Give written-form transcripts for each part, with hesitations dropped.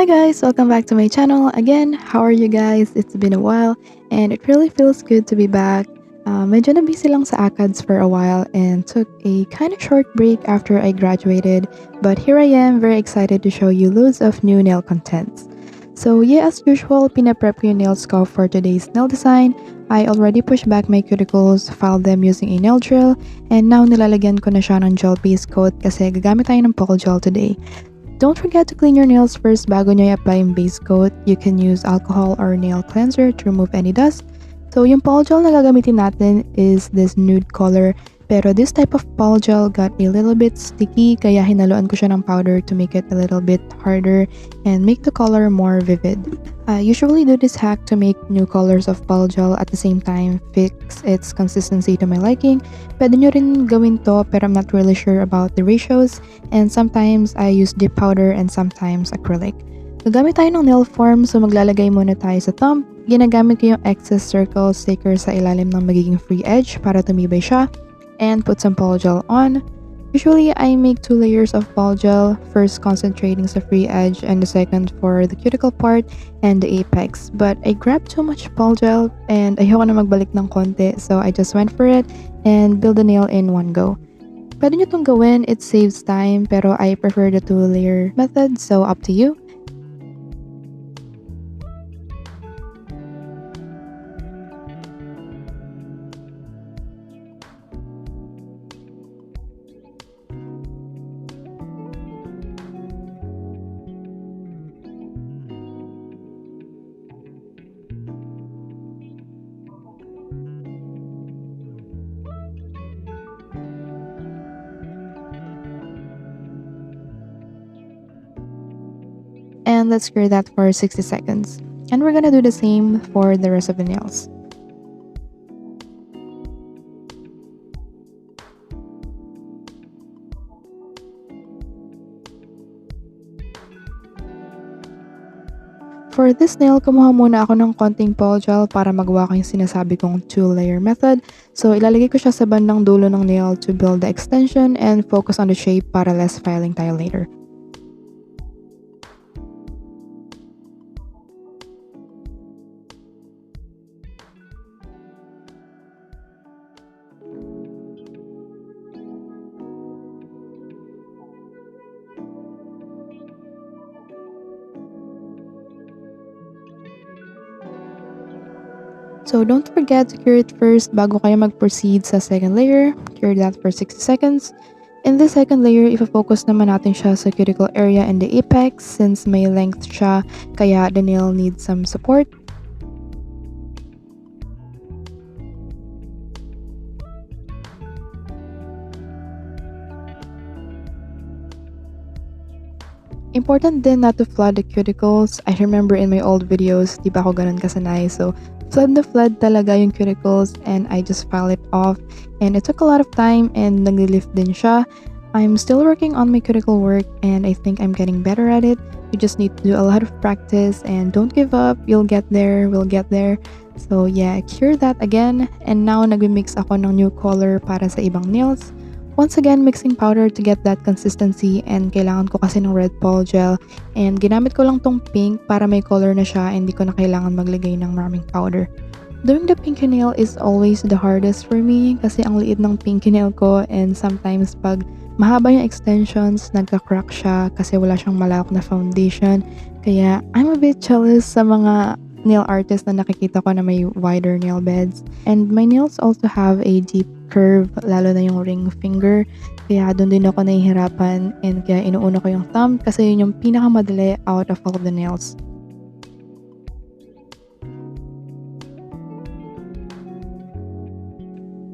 Hi guys, welcome back to my channel. Again, how are you guys? It's been a while and it really feels good to be back. Medyo na busy lang sa ACADS for a while and took a kind of short break after I graduated. But here I am, very excited to show you loads of new nail contents. So yeah, as usual, pinaprep ko yung nails ko for today's nail design. I already pushed back my cuticles, filed them using a nail drill, and now nilalagyan ko na siya ng gel base coat kasi gagamit tayo ng Polygel today. Don't forget to clean your nails first bago nyo i-apply yung base coat. You can use alcohol or nail cleanser to remove any dust. So yung polygel na gagamitin natin is this nude color. Pero this type of polygel got a little bit sticky kaya hinaluan ko siya ng powder to make it a little bit harder and make the color more vivid. I usually do this hack to make new colors of polygel at the same time fix its consistency to my liking. Pwede nyo rin gawin to pero I'm not really sure about the ratios and sometimes I use dip powder and sometimes acrylic. Gagamit tayo ng nail form so maglalagay muna tayo sa thumb. Ginagamit ko yung excess circle sticker sa ilalim ng magiging free edge para tumibay siya and put some polygel on. Usually, I make 2 layers of polygel, first concentrating sa free edge and the second for the cuticle part and the apex. But I grabbed too much polygel and ayoko na magbalik ng konti so I just went for it and build the nail in one go. Pwede nyo itong gawin, it saves time pero I prefer the 2-layer method so up to you. And let's cure that for 60 seconds. And we're gonna do the same for the rest of the nails. For this nail, kumuha muna ako ng konting polygel para magawa ko yung sinasabi kong 2-layer method. So, ilalagay ko siya sa bandang dulo ng nail to build the extension and focus on the shape para less filing tayo later. So don't forget to cure it first bago kayo mag-proceed sa second layer. Cure that for 60 seconds. In the second layer, ipo-focus naman natin siya sa cuticle area and the apex since may length siya kaya the nail needs some support. Important din not to flood the cuticles. I remember in my old videos, di ba ako ganun kasanay. So, flood talaga yung cuticles and I just file it off. And it took a lot of time and nag-lift din siya. I'm still working on my cuticle work and I think I'm getting better at it. You just need to do a lot of practice and don't give up. You'll get there, we'll get there. So yeah, cure that again. And now nag-mix ako ng new color para sa ibang nails. Once again, mixing powder to get that consistency and kailangan ko kasi ng red polygel and ginamit ko lang tong pink para may color na siya and hindi ko na kailangan maglagay ng maraming powder. Doing the pinky nail is always the hardest for me kasi ang liit ng pinky nail ko and sometimes pag mahaba yung extensions, nagka-crack siya kasi wala siyang malawak na foundation. Kaya I'm a bit jealous sa mga nail artist na nakikita ko na may wider nail beds. And my nails also have a deep curve, lalo na yung ring finger. Kaya doon din ako nahihirapan and kaya inuuna ko yung thumb kasi yun yung pinakamadali out of all of the nails.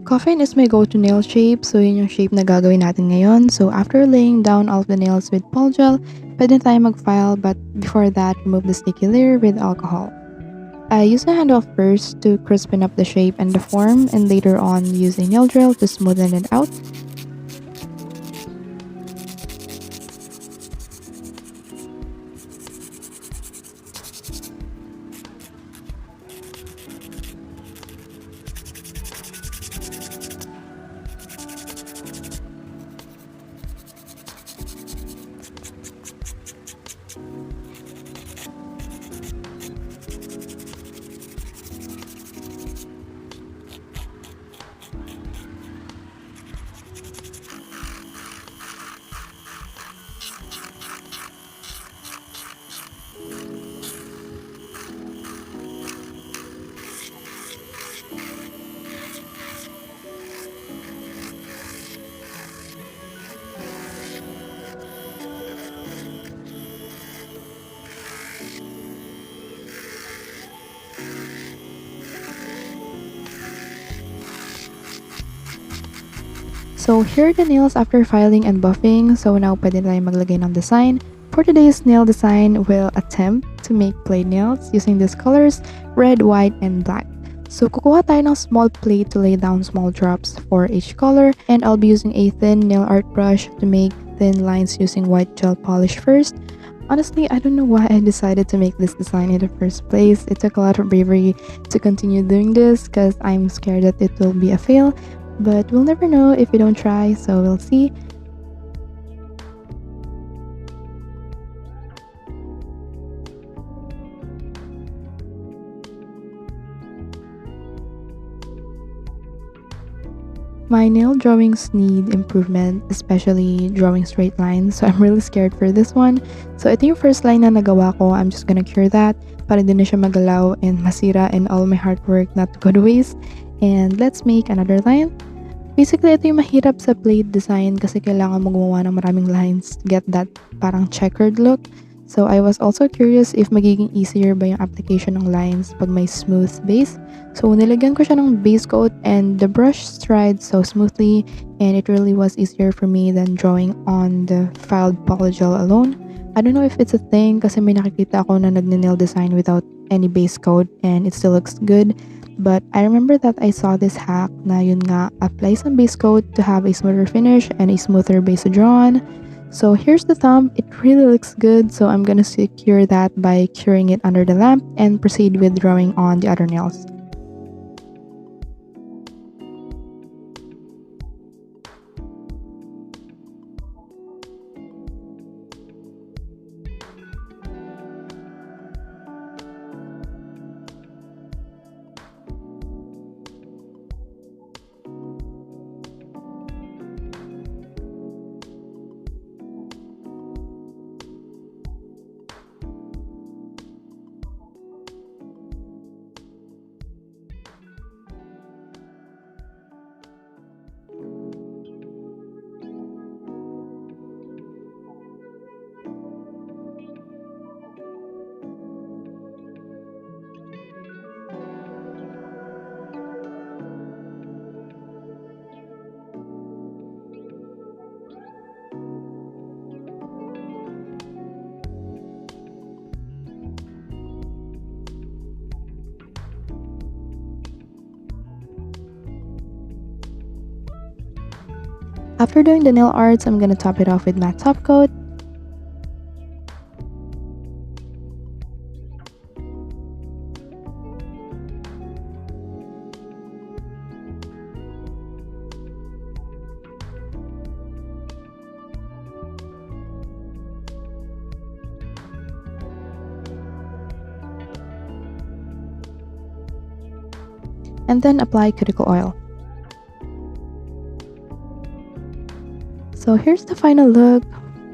Coffin is my go-to nail shape, so yun yung shape na gagawin natin ngayon. So after laying down all of the nails with polygel, pwede tayo mag-file but before that, remove the sticky layer with alcohol. I use the handle first to crispen up the shape and the form and later on use a nail drill to smoothen it out. So here are the nails after filing and buffing. So now pwede na tayo maglagay ng design. For today's nail design, we'll attempt to make Plaid nails using these colors, red, white, and black. So kukuha tayo ng small plate to lay down small drops for each color, and I'll be using a thin nail art brush to make thin lines using white gel polish first. Honestly, I don't know why I decided to make this design in the first place. It took a lot of bravery to continue doing this because I'm scared that it will be a fail, but we'll never know if we don't try, so we'll see. My nail drawings need improvement, especially drawing straight lines, so I'm really scared for this one. So ito yung first line na nagawa ko. I'm just gonna cure that para hindi na siya magalaw and masira and all my hard work not to go to waste. And let's make another line. Basically, ito yung mahirap sa Plaid design kasi kailangan mo gumawa ng maraming lines to get that parang checkered look. So I was also curious if magiging easier ba yung application ng lines pag may smooth base. So nilagyan ko siya ng base coat and the brush strides so smoothly, and it really was easier for me than drawing on the filed polygel alone. I don't know if it's a thing kasi may nakikita ako na nagne-nail design without any base coat and it still looks good. But I remember that I saw this hack na yun nga, apply some base coat to have a smoother finish and a smoother base to draw on. So here's the thumb. It really looks good, so I'm gonna secure that by curing it under the lamp and proceed with drawing on the other nails. After doing the nail arts, I'm gonna top it off with matte top coat. And then apply cuticle oil. So here's the final look.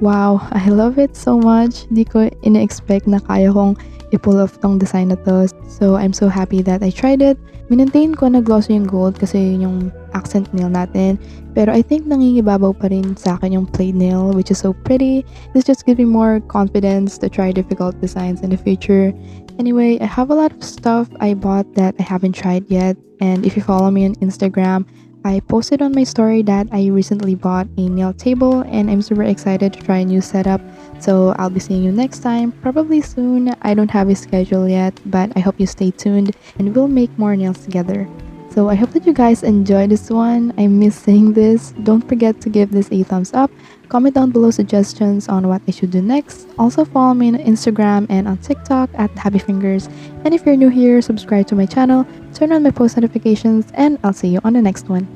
Wow, I love it so much. Di ko ina-expect na kaya kong i-pull off tong design na to. So I'm so happy that I tried it. Minantain ko na glossy yung gold kasi yun yung accent nail natin. Pero I think nangingibabaw pa rin sa akin yung Plaid nail, which is so pretty. This just gives me more confidence to try difficult designs in the future. Anyway, I have a lot of stuff I bought that I haven't tried yet. And if you follow me on Instagram, I posted on my story that I recently bought a nail table and I'm super excited to try a new setup. So I'll be seeing you next time, probably soon. I don't have a schedule yet, but I hope you stay tuned and we'll make more nails together. So I hope that you guys enjoyed this one. I miss saying this. Don't forget to give this a thumbs up. Comment down below suggestions on what I should do next. Also follow me on Instagram and on TikTok at Happy Fingers. And if you're new here, subscribe to my channel, turn on my post notifications, and I'll see you on the next one.